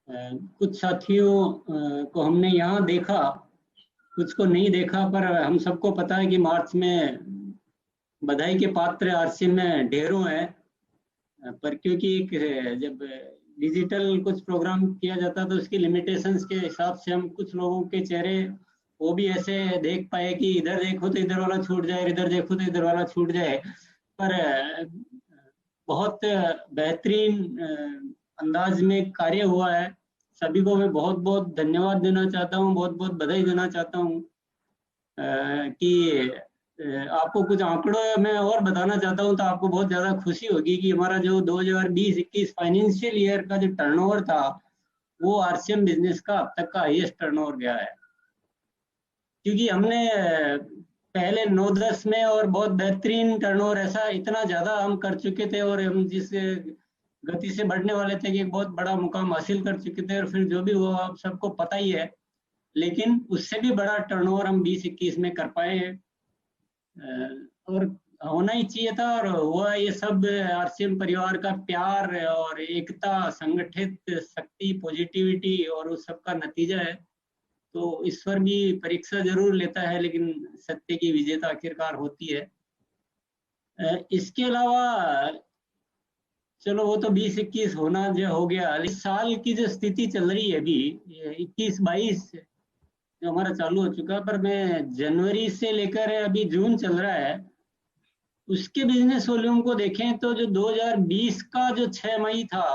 कुछ साथियों को हमने यहाँ देखा, कुछ को नहीं देखा, पर हम सबको पता है कि मार्च में बधाई के पात्र आरसीएम में ढेरों हैं। पर क्योंकि जब डिजिटल कुछ प्रोग्राम किया जाता तो उसकी लिमिटेशंस के हिसाब से हम कुछ लोगों के चेहरे वो भी ऐसे देख पाए कि इधर देखो तो इधर वाला छूट जाए, इधर देखो तो इधर वाला छूट जाए। पर बहुत बेहतरीन अंदाज में कार्य हुआ है। सभी को मैं बहुत बहुत धन्यवाद देना चाहता हूँ, बहुत बहुत बधाई देना चाहता हूँ। कि आपको कुछ आंकड़ों में और बताना चाहता हूँ तो आपको बहुत ज़्यादा खुशी होगी कि हमारा जो 2020-21 फाइनेंशियल ईयर का जो टर्नओवर था वो आरसीएम बिजनेस का अब तक का हाईएस्ट टर्नओवर गया है। क्योंकि हमने पहले 9-10 में और बहुत बेहतरीन टर्नओवर ऐसा इतना ज़्यादा हम कर चुके थे और हम जिस गति से बढ़ने वाले थे कि एक बहुत बड़ा मुकाम हासिल कर चुके थे, और फिर जो भी हुआ आप सबको पता ही है। लेकिन उससे भी बड़ा टर्नओवर हम 20-21 में कर पाए हैं, और होना ही चाहिए था और हुआ। ये सब आरसीएम परिवार का प्यार और एकता, संगठित शक्ति, पॉजिटिविटी और उस सब का नतीजा है। तो ईश्वर भी परीक्षा जरूर लेता है, लेकिन सत्य की विजेता आखिरकार होती है। इसके अलावा चलो वो तो 20-21 होना जो हो गया, इस साल की जो स्थिति चल रही है अभी 21-22 जो हमारा चालू हो चुका, पर मैं जनवरी से लेकर अभी जून चल रहा है उसके बिजनेस वॉल्यूम को देखें तो जो 2020 का जो 6 मई था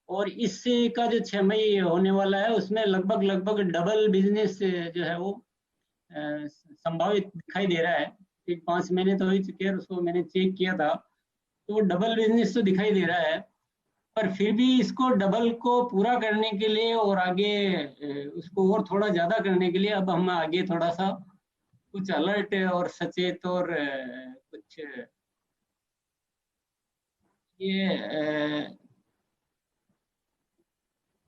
और इस का जो 6 मई होने वाला है उसमें लगभग लगभग डबल बिजनेस जो है वो संभावित दिखाई दे रहा है। 5 महीने तो हो ही चुके हैं, उसको मैंने चेक किया था तो वो डबल बिजनेस तो दिखाई दे रहा है। पर फिर भी इसको डबल को पूरा करने के लिए और आगे उसको और थोड़ा ज्यादा करने के लिए अब हम आगे थोड़ा सा कुछ अलर्ट और सचेत और कुछ ये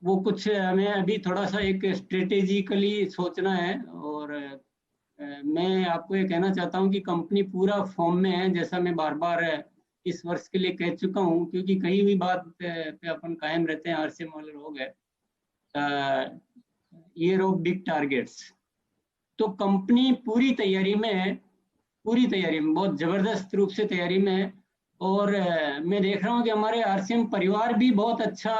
वो कुछ हमें अभी थोड़ा सा एक स्ट्रेटेजिकली सोचना है। और मैं आपको ये कहना चाहता हूँ कि कंपनी पूरा फॉर्म में है, जैसा मैं बार बार इस वर्ष के लिए कह चुका हूँ, क्योंकि कहीं भी बात पे अपन कायम रहते हैं। आरसीएम वाले लोग है ईयर ऑफ बिग टारगेट्स, तो कंपनी पूरी तैयारी में है, पूरी तैयारी में, बहुत जबरदस्त रूप से तैयारी में है। और मैं देख रहा हूँ कि हमारे आरसीएम परिवार भी बहुत अच्छा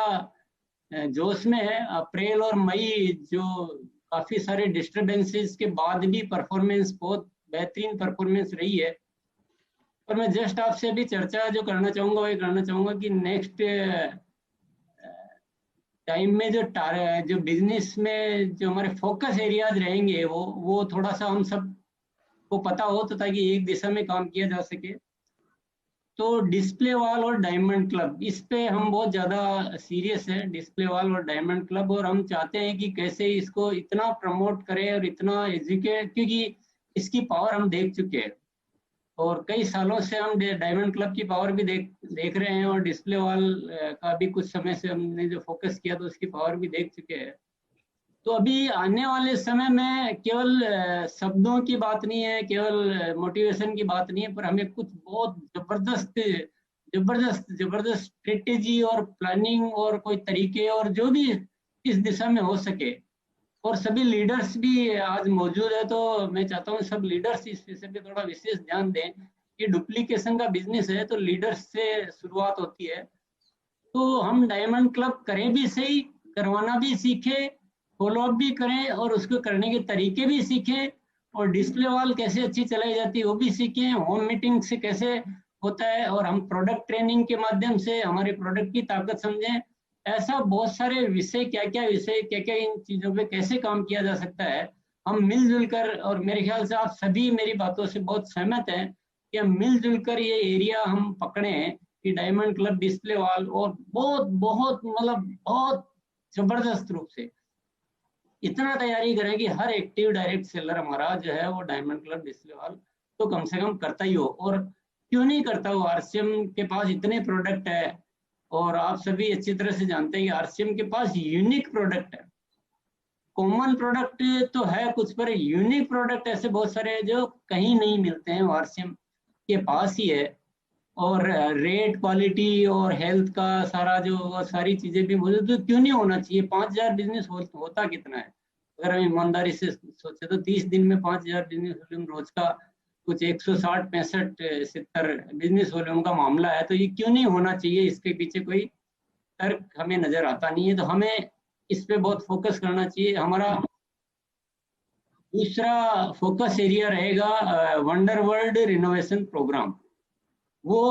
जोश में है। अप्रैल और मई जो काफी सारे डिस्टरबेंसेस के बाद भी परफॉर्मेंस बहुत बेहतरीन परफॉर्मेंस रही है। और मैं जस्ट आपसे अभी चर्चा जो करना चाहूंगा वो करना चाहूंगा कि नेक्स्ट टाइम में जो बिजनेस में जो हमारे फोकस एरियाज रहेंगे वो थोड़ा सा हम सब को पता हो तो ताकि एक दिशा में काम किया जा सके। तो डिस्प्ले वॉल और डायमंड क्लब, इस पे हम बहुत ज़्यादा सीरियस है, डिस्प्ले वॉल और डायमंड क्लब। और हम चाहते हैं कि कैसे इसको इतना प्रमोट करें और इतना एजुकेट, क्योंकि इसकी पावर हम देख चुके हैं और कई सालों से हम डायमंड क्लब की पावर भी देख देख रहे हैं, और डिस्प्ले वॉल का भी कुछ समय से हमने जो फोकस किया तो उसकी पावर भी देख चुके हैं। तो अभी आने वाले समय में केवल शब्दों की बात नहीं है, केवल मोटिवेशन की बात नहीं है, पर हमें कुछ बहुत जबरदस्त जबरदस्त जबरदस्त स्ट्रेटेजी और प्लानिंग और कोई तरीके और जो भी इस दिशा में हो सके। और सभी लीडर्स भी आज मौजूद है, तो मैं चाहता हूँ सब लीडर्स इस विषय पे थोड़ा विशेष ध्यान दें कि डुप्लीकेशन का बिजनेस है तो लीडर्स से शुरुआत होती है। तो हम डायमंड क्लब करें भी सही, करवाना भी सीखें, फॉलो अप भी करें और उसको करने के तरीके भी सीखें, और डिस्प्ले वॉल कैसे अच्छी चलाई जाती है वो भी सीखें, होम मीटिंग से कैसे होता है, और हम प्रोडक्ट ट्रेनिंग के माध्यम से हमारे प्रोडक्ट की ताकत समझें। ऐसा बहुत सारे विषय, क्या क्या इन चीज़ों पे कैसे काम किया जा सकता है, हम मिलजुल कर, और मेरे ख्याल से आप सभी मेरी बातों से बहुत सहमत हैं कि हम मिलजुल कर ये एरिया हम पकड़ें कि डायमंड क्लब, डिस्प्ले वॉल, और बहुत बहुत मतलब बहुत जबरदस्त रूप से इतना तैयारी करें कि हर एक्टिव डायरेक्ट सेलर हमारा जो है वो डायमंड क्लब, डिस्प्ले वॉल तो कम से कम करता ही हो। और क्यों नहीं करता हो, आरसीएम के पास इतने प्रोडक्ट है, और आप सभी अच्छी तरह से जानते हैं कि आरसीएम के पास यूनिक प्रोडक्ट है। कॉमन प्रोडक्ट तो है कुछ, पर यूनिक प्रोडक्ट ऐसे बहुत सारे हैं जो कहीं नहीं मिलते हैं, आरसीएम के पास ही है। और रेट, क्वालिटी और हेल्थ का सारा जो सारी चीजें भी मौजूद, तो क्यों नहीं होना चाहिए? 5,000 बिजनेस होता कितना है? अगर हम ईमानदारी से सोचे तो 30 दिन में 5,000 बिजनेस वॉल्यूम रोज का कुछ 160, 65, 70 बिजनेस वॉल्यूम का मामला है, तो ये क्यों नहीं होना चाहिए? इसके पीछे कोई तर्क हमें नजर आता नहीं है। तो हमें इस पे बहुत फोकस करना चाहिए। हमारा दूसरा फोकस एरिया रहेगा वंडर वर्ल्ड रिनोवेशन प्रोग्राम। वो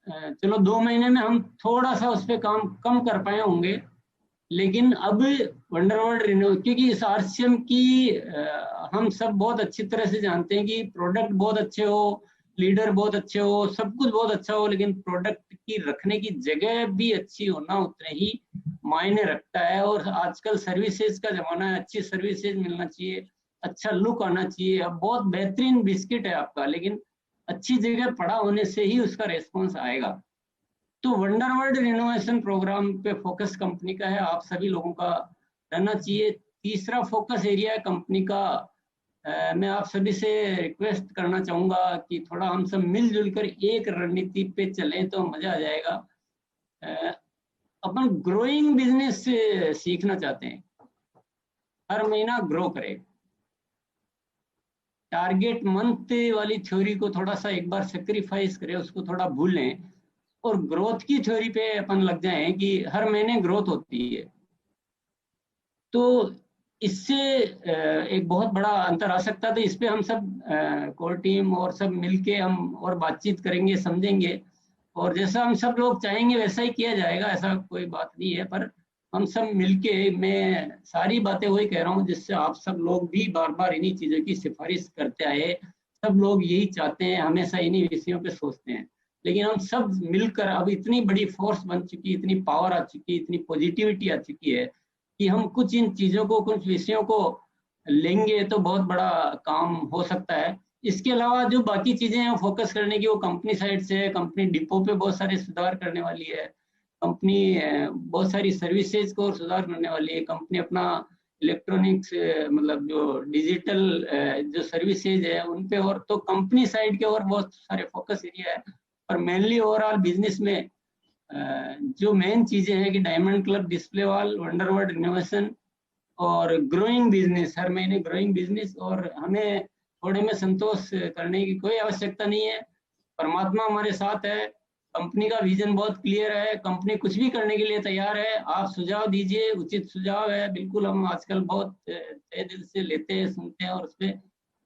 चलो 2 महीने में हम थोड़ा सा उस पर काम कम कर पाए होंगे, लेकिन अब वंडर वर्ल्ड रिन्यू, क्योंकि इस आरसीएम की हम सब बहुत अच्छी तरह से जानते हैं कि प्रोडक्ट बहुत अच्छे हो, लीडर बहुत अच्छे हो, सब कुछ बहुत अच्छा हो, लेकिन प्रोडक्ट की रखने की जगह भी अच्छी होना उतने ही मायने रखता है। और आजकल सर्विसेज का जमाना है, अच्छी सर्विसेज मिलना चाहिए, अच्छा लुक आना चाहिए। अब बहुत बेहतरीन बिस्किट है आपका, लेकिन अच्छी जगह पड़ा होने से ही उसका रेस्पॉन्स आएगा। तो वंडर वर्ल्ड रिनोवेशन प्रोग्राम पे फोकस कंपनी का है, आप सभी लोगों का रहना चाहिए। तीसरा फोकस एरिया है कंपनी का। मैं आप सभी से रिक्वेस्ट करना चाहूंगा कि थोड़ा हम सब मिलजुल कर एक रणनीति पे चलें तो मजा आ जाएगा। अ, अपन ग्रोइंग बिजनेस सीखना चाहते हैं, हर महीना ग्रो करें। टारगेट मंथ वाली थ्योरी को थोड़ा सा एक बार सेक्रीफाइस करें, उसको थोड़ा भूलें और ग्रोथ की थ्योरी पे अपन लग जाएं कि हर महीने ग्रोथ होती है। तो इससे एक बहुत बड़ा अंतर आ सकता है। तो इस पे हम सब कोर टीम और सब मिलके हम और बातचीत करेंगे, समझेंगे, और जैसा हम सब लोग चाहेंगे वैसा ही किया जाएगा, ऐसा कोई बात नहीं है। पर हम सब मिलके, मैं सारी बातें वही कह रहा हूँ जिससे आप सब लोग भी बार बार इन्हीं चीजों की सिफारिश करते आए। सब लोग यही चाहते हैं, हमेशा इन्हीं विषयों पे सोचते हैं। लेकिन हम सब मिलकर अब इतनी बड़ी फोर्स बन चुकी, इतनी पावर आ चुकी, इतनी पॉजिटिविटी आ चुकी है कि हम कुछ इन चीजों को, कुछ विषयों को लेंगे तो बहुत बड़ा काम हो सकता है। इसके अलावा जो बाकी चीजें हैं फोकस करने की, वो कंपनी साइड से है। कंपनी डिपो पे बहुत सारे सुधार करने वाली है, कंपनी बहुत सारी सर्विसेज को सुधार करने वाली है। कंपनी अपना इलेक्ट्रॉनिक्स, मतलब जो डिजिटल जो सर्विसेज है उन पे, और तो कंपनी साइड के और बहुत सारे फोकस एरिया है। पर मेनली ओवरऑल बिजनेस में जो मेन चीजें हैं कि diamond club, display wall, wonder world renovation और ग्रोइंग बिजनेस, हर महीने ग्रोइंग बिजनेस। और हमें थोड़े में संतोष करने की कोई आवश्यकता नहीं है। परमात्मा हमारे साथ है, कंपनी का विजन बहुत क्लियर है, कंपनी कुछ भी करने के लिए तैयार है। आप सुझाव दीजिए, उचित सुझाव है, बिल्कुल हम आजकल बहुत तहे दिल से लेते हैं, सुनते हैं, और उस पर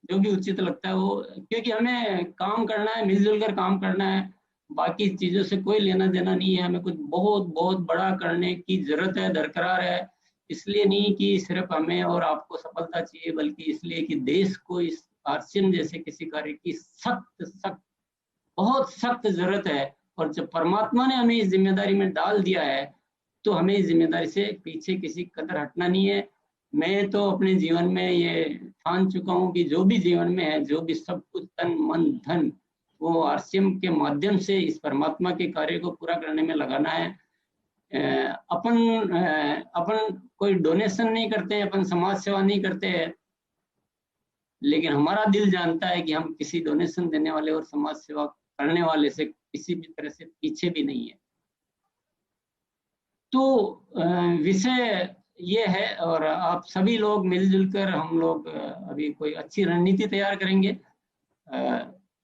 जो भी उचित लगता है वो, क्योंकि हमें काम करना है, मिलजुल कर काम करना है, बाकी चीजों से कोई लेना देना नहीं है। हमें कुछ बहुत बहुत बड़ा करने की जरूरत है, दरकरार है। इसलिए नहीं कि सिर्फ हमें और आपको सफलता चाहिए, बल्कि इसलिए कि देश को इस आरसीएम जैसे किसी कार्य की सख्त सख्त, बहुत सख्त जरूरत है। और जब परमात्मा ने हमें इस जिम्मेदारी में डाल दिया है, तो हमें इस जिम्मेदारी से पीछे किसी कदर हटना नहीं है। मैं तो अपने जीवन में ये ठान चुका हूँ कि जो भी जीवन में है, जो भी सब कुछ तन मन धन, वो आरसीएम के माध्यम से इस परमात्मा के कार्य को पूरा करने में लगाना है। अपन कोई डोनेशन नहीं करते हैं, अपन समाज सेवा नहीं करते हैं, लेकिन हमारा दिल जानता है कि हम किसी डोनेशन देने वाले और समाज सेवा करने वाले से किसी भी तरह से पीछे भी नहीं है। तो विषय ये है, और आप सभी लोग मिलजुल कर हम लोग अभी कोई अच्छी रणनीति तैयार करेंगे।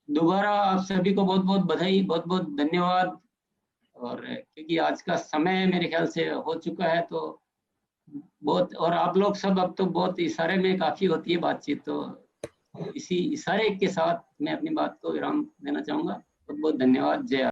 दोबारा आप सभी को बहुत बहुत बधाई, बहुत बहुत धन्यवाद। और क्योंकि आज का समय मेरे ख्याल से हो चुका है, तो बहुत, और आप लोग सब अब तो बहुत इशारे में काफी होती है बातचीत, तो इसी इशारे के साथ मैं अपनी बात को विराम देना चाहूंगा। बहुत बहुत धन्यवाद। जय